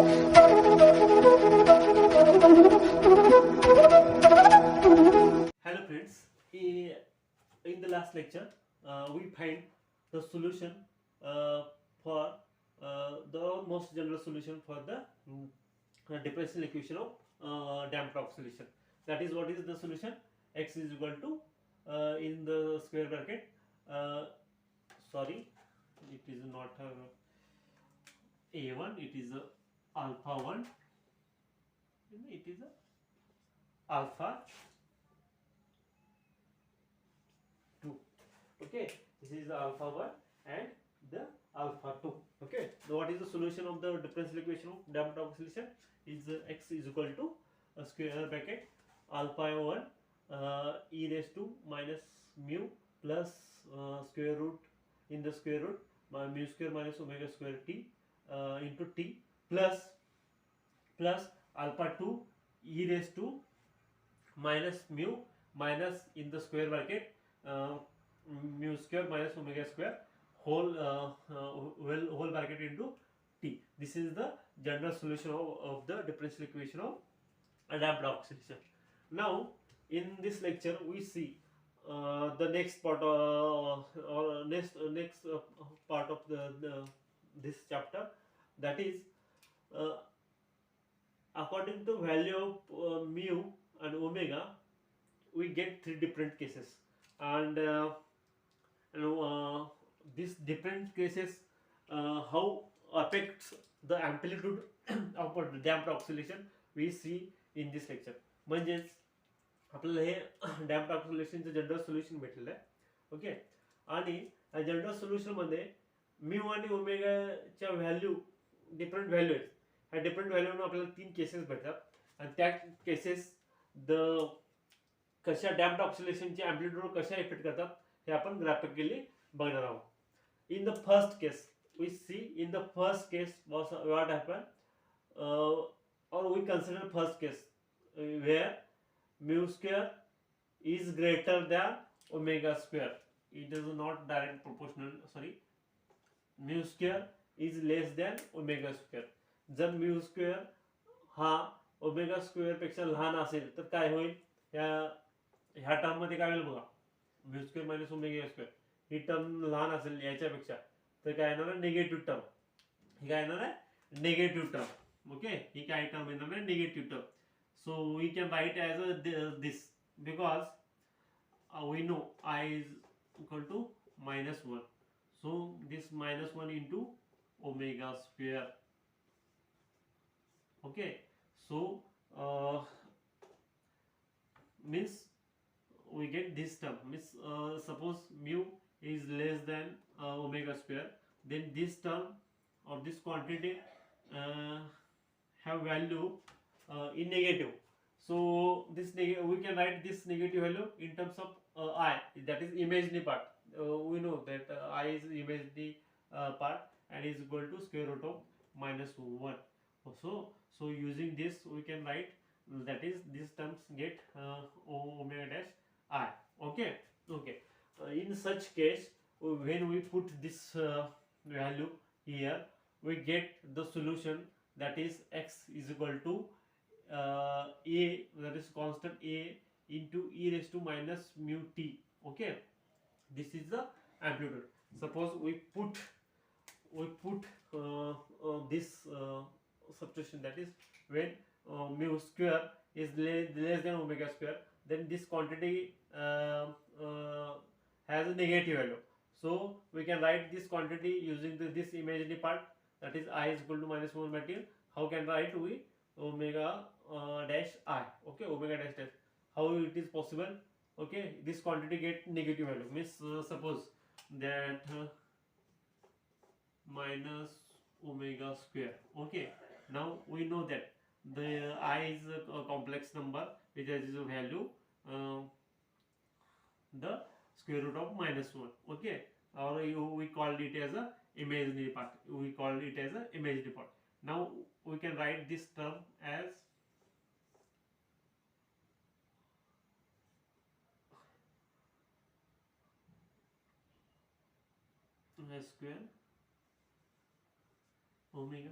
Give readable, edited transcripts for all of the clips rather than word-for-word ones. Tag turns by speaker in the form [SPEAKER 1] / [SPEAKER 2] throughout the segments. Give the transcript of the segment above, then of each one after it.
[SPEAKER 1] Hello friends, in the last lecture we find the solution for the most general solution for the differential equation of damped oscillation. That is, what is the solution? X is equal to in the square bracket, sorry, it is not A1, it is alpha 1, it is alpha 2. Okay, this is the alpha 1 and the alpha 2. Okay, so what is the solution of the differential equation of damped oscillation? Is X is equal to a square bracket alpha 1 e raised to minus mu plus square root in the square root mu square minus omega square t into t plus alpha 2 e raised to minus mu minus in the square bracket mu square minus omega square whole bracket into t. This is the general solution of the differential equation of damped oscillation. Now in this lecture we see the next part or next part of this chapter, that is according to value of mu and omega we get three different cases, and these different cases how affects the amplitude of a damped oscillation we see in this lecture. म्हणजेच आपल्याला हे damped ऑक्सिलेशनचं general solution भेटलेलं आहे. Okay, आणि general solution मध्ये mu आणि ओमेगाच्या value different value आहेत. ह्या different व्हॅल्यूवरून आपल्याला तीन केसेस भेटतात आणि त्या केसेस द कशा डॅम्प्ड ऑक्सिलेशनचे अँप्लिट्यूड कशा इफेक्ट करतात हे आपण ग्राफिकली बघणार आहोत. In the first case, we see in the first case what happened, or we consider first case where mu square is greater than omega square. It is not direct proportional. Sorry, mu square is less than omega square. जर mu square हा omega square पेक्षा लहान असेल तर काय होईल? ह्या term मध्ये काय होईल बघा, mu square minus omega square ही टर्म लहान असेल याच्यापेक्षा तर काय येणार आहे? Negative term. ही काय येणार आहे? Negative term. ओके, ही काय टर्म येणार आहे? Negative term. So we can write as a this because we know I is equal to -1. So this -1 into omega square. Okay, so means we get this term. Means suppose mu is less than omega square, then this term or this quantity have value in negative. So this we can write this negative value in terms of I, that is imaginary part. We know that I is imaginary part and is equal to square root of -1. So using this we can write, that is these terms get omega dash I. Okay. In such case, when we put this value here, we get the solution, that is x is equal to a, that is constant a into e raised to minus mu t. Okay, this is the amplitude. Suppose we put this substitution, that is when mu square is less than omega square, then this quantity has a negative value. So we can write this quantity using this imaginary part, that is I is equal to -1 by t. How can write we? Omega dash I. Okay, omega dash. How it is possible? Okay, this quantity get negative value. Means suppose that minus omega square. Okay, now we know that the I is a complex number which has a value the square root of -1. Okay, or we called it as a imaginary part. We called it as a imaginary part. Now we can write this term as square omega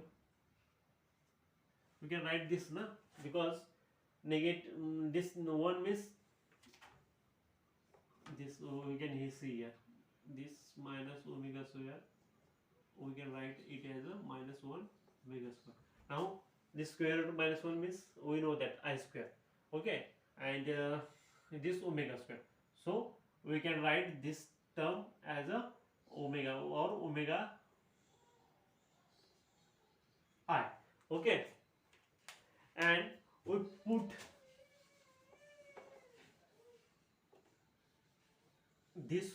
[SPEAKER 1] we can write this na, because negative this one means this, we can see here this minus omega square, we can write it as a minus 1 omega square. Now this square root of minus 1 means we know that I square, okay, and this omega square, so we can write this term as a omega or omega I, okay, and we put this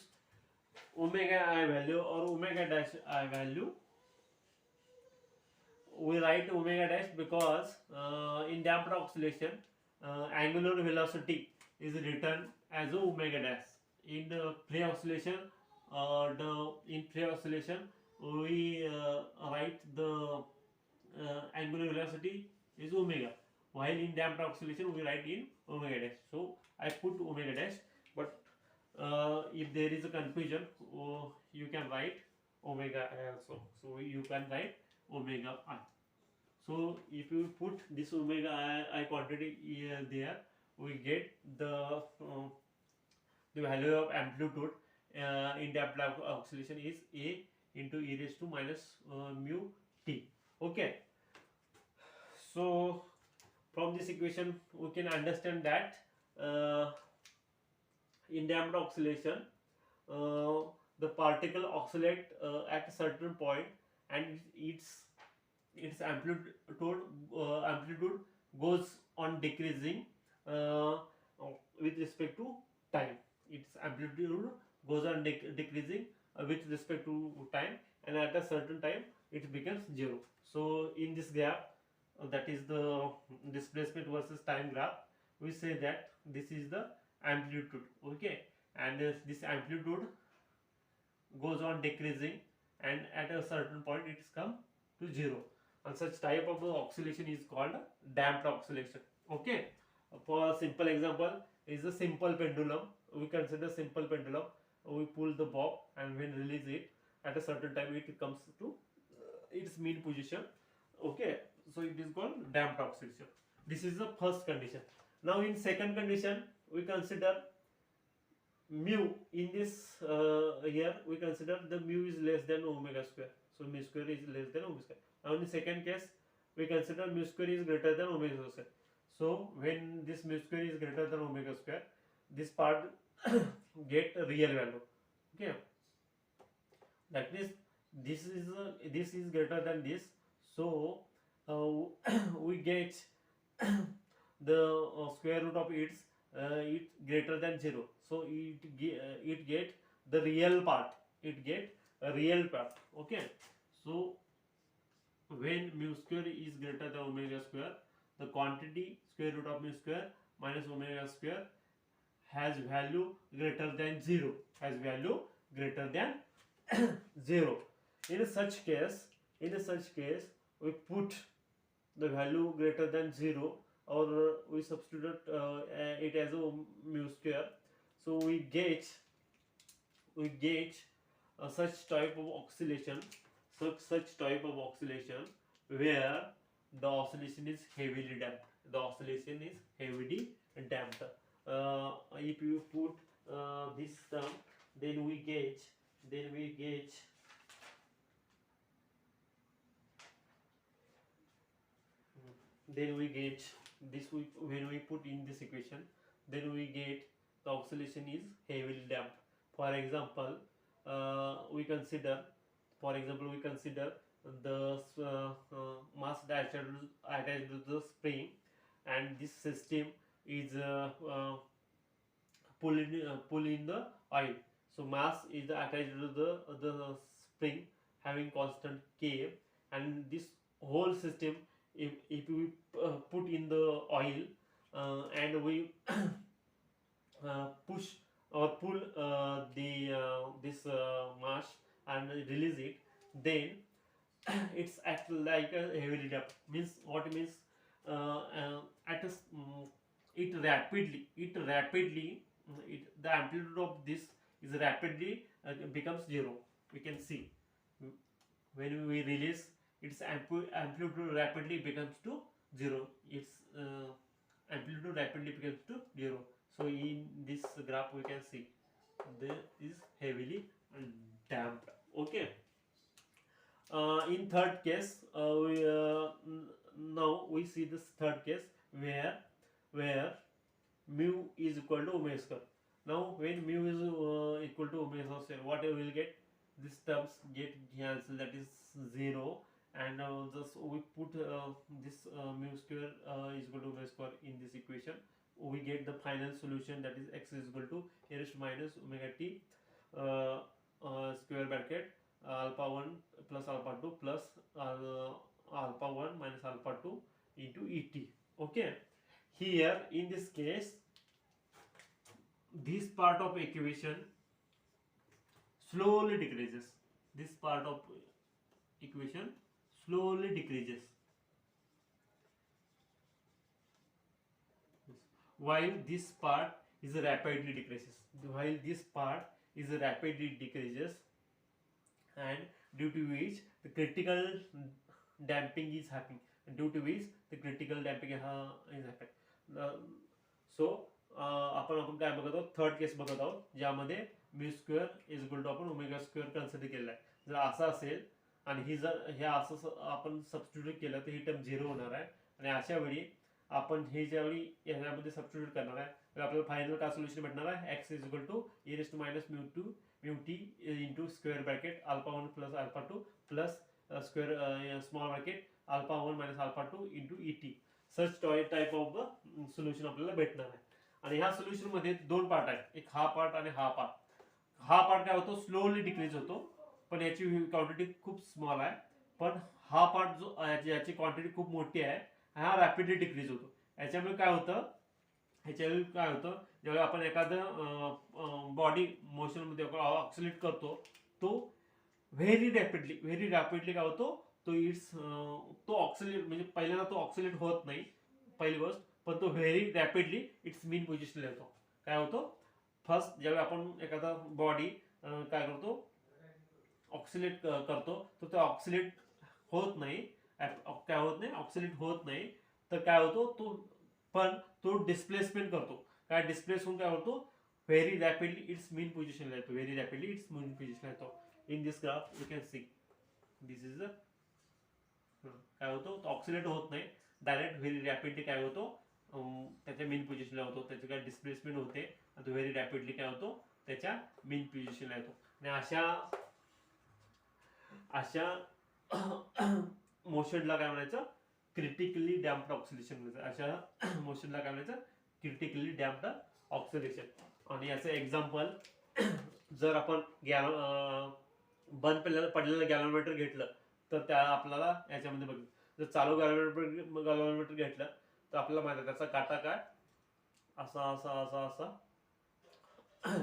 [SPEAKER 1] omega I value or omega dash I value, we write omega dash because in damped oscillation angular velocity is written as omega dash. In free oscillation, in free oscillation we write the angular velocity is omega, while in damped oscillation we write in omega dash. So I put omega dash, but if there is a confusion, you can write omega I also. So you can write omega I. So if you put this omega I quantity here there, we get the value of amplitude in damped oscillation is A into e raised to minus mu t. Okay. So from this equation we can understand that in damped oscillation the particle oscillate at a certain point and its amplitude goes on decreasing with respect to time. Its amplitude goes on decreasing with respect to time, and at a certain time it becomes zero. So in this graph, that is the displacement versus time graph, we say that this is the amplitude, okay, and this amplitude goes on decreasing, and at a certain point it is come to zero, and such type of oscillation is called damped oscillation, okay. For a simple example is a simple pendulum. We consider simple pendulum, we pull the bob and when release it, at a certain time it comes to its mean position, okay. So it is called damped oscillation. This is the first condition. Now in second condition we consider mu. In this here we consider the mu is less than omega square, so mu square is less than omega square. Now in the second case we consider mu square is greater than omega square. So when this mu square is greater than omega square, this part get a real value, okay. That means this is greater than this, so we get the square root of it greater than 0, so it get the real part, it get a real part, okay. So when mu square is greater than omega square, the quantity square root of mu square minus omega square has value greater than 0, has value greater than 0. In such case we put the value greater than 0, or we substitute it as a mu square, so we get such type of oscillation, such type of oscillation where the oscillation is heavily damped. The oscillation is heavily damped. If you put this term, then we get this. When we put in this equation, then we get the oscillation is heavily damped. For example, we consider the mass attached to the spring, and this system is pull in the oil. So mass is attached to the spring having constant K, and this whole system, if we put in the oil and we push or pull this mass and release it, then it's act like a heavily damped. Means what means at a, it rapidly the amplitude of this is rapidly becomes 0. We can see when we release, its amplitude rapidly becomes to 0. Its amplitude rapidly becomes to 0. So in this graph we can see this is heavily damped. Okay. In third case, now we see this third case where mu is equal to omega square. Now when mu is equal to omega square, what you will get? These terms get cancelled, that is 0, and just we put this mu square is equal to omega square in this equation. We get the final solution, that is x is equal to e raised to minus omega t square bracket alpha 1 plus alpha 2 plus alpha 1 minus alpha 2 into et. Okay, here in this case this part of equation slowly decreases. This part of equation slowly decreases, while this part is rapidly decreases. While this part is rapidly decreases, and due to which the critical damping is happening. Due to which the critical damping is happening. So आपण काय बघत आहोत, third case बघत आहोत, ज्यामध्ये mu square is equal to आपण omega square consider केलेला आहे. जर असं असेल आणि ही जर हे असं आपण सबस्टिट्यूट केलं तर ही टर्म 0 होणार आहे. आणि अशा वेळी आपण हे ज्यावेळी ह्यामध्ये सबस्टिट्यूट करणार आहे तर आपल्याला फायनल काय सोल्युशन भेटणार आहे, x is equal to e raised to minus mu t into square bracket alpha 1 plus alpha 2 plus square small bracket alpha 1 minus alpha 2 into et. Such type of solution आपल्याला भेटणार आहे. आणि ह्या solution मध्ये दोन part आहेत, एक हा पार्ट आणि हा पार्ट. हा पार्ट काय होतो, स्लोली डिक्रीज होतो, पण याची क्वांटिटी खूप स्मॉल आहे. पण हा पार्ट जो याची क्वांटिटी खूप मोठी आहे, हा रॅपिडली डिक्रीज होतो. याच्यामुळे काय होतं, ज्यावेळी आपण एखादं बॉडी मोशन मध्ये ऑक्सिलेट करतो, तो व्हेरी रॅपिडली काय होतो, तो ऑक्सिलेट म्हणजे पहिल्यांदा तो ऑक्सिलेट होत नाही पहिली गोष्ट, पण तो व्हेरी रॅपिडली इट्स मीन पोझिशनला येतो. काय होतो, फर्स्ट ज्यावेळी आपण एखादा बॉडी काय करतो, ऑक्सिलेट करतो, तर तो ऑक्सिलेट होत नाही. काय होत नाही, ऑक्सिलेट होत नाही. तर काय होतो, तो डिस्प्लेसमेंट करतो. काय डिस्प्लेस होऊन काय होतो, व्हेरी रॅपिडली इट्स मीन पोझिशनला येतो. In this graph you can see this is काय होतो, तो ऑक्सिलेट होत नाही, डायरेक्ट व्हेरी रॅपिडली काय होतो, त्याच्या मेन पोझिशनला होतो. त्याची काय डिस्प्लेसमेंट होते आणि तो व्हेरी रॅपिडली काय होतो, त्याच्या मेन पोझिशनला येतो. आणि अशा मोशनला काय म्हणायचं, क्रिटिकली डॅम्प्ड ऑक्सिलेशन म्हणायचं. अशा मोशनला काय म्हणायचं, क्रिटिकली डॅम्प्ड ऑक्सिलेशन. आणि याचं एक्झाम्पल जर आपण बंद पडलेलं गॅल्व्हनोमीटर घेतलं तर त्या आपल्याला याच्यामध्ये बघ, जर चालू गॅल्व्हनोमीटर घेतलं तर आपल्याला माहिती आहे त्याचा काटा काय असा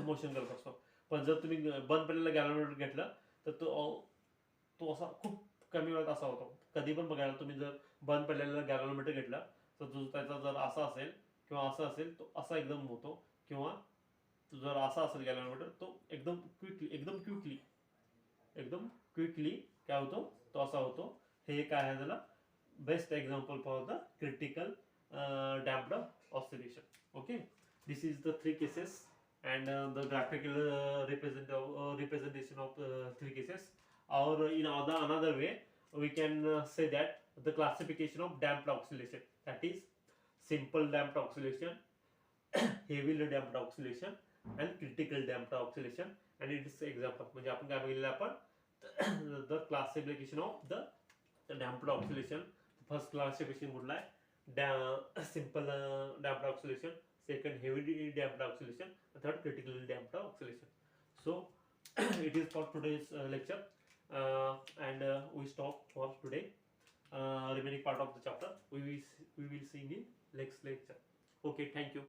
[SPEAKER 1] मोशन करत असतो. पण जर तुम्ही बंद पडलेलं गॅल्व्हनोमीटर घेतलं तर तो असा खूप कमी वेळात असा होतो. कधी पण बघायला तुम्ही जर बंद पडलेलं गॅल्व्हनोमीटर घेतला तर त्याचा जर असा असेल किंवा असा असेल तो असा एकदम होतो, किंवा जर असा असेल गॅल्व्हनोमीटर तो एकदम क्विकली काय होतो, तो असा होतो. हे काय आहे त्याला best example for the critical damped oscillation. Okay, this is the 3 cases and the graphical representation of 3 cases. Or in another way we can say that the classification of damped oscillation, that is simple damped oscillation, heavily damped oscillation and critical damped oscillation. And it is example म्हणजे आपण काय बघितलं, आपण the classification of the damped oscillation. First classification कुठला आहे, simple damped oscillation, second heavily damped oscillation, third critically damped oscillation. So it is for today's lecture, and we stop for today. Remaining part of the chapter we will see in next lecture. Okay, thank you.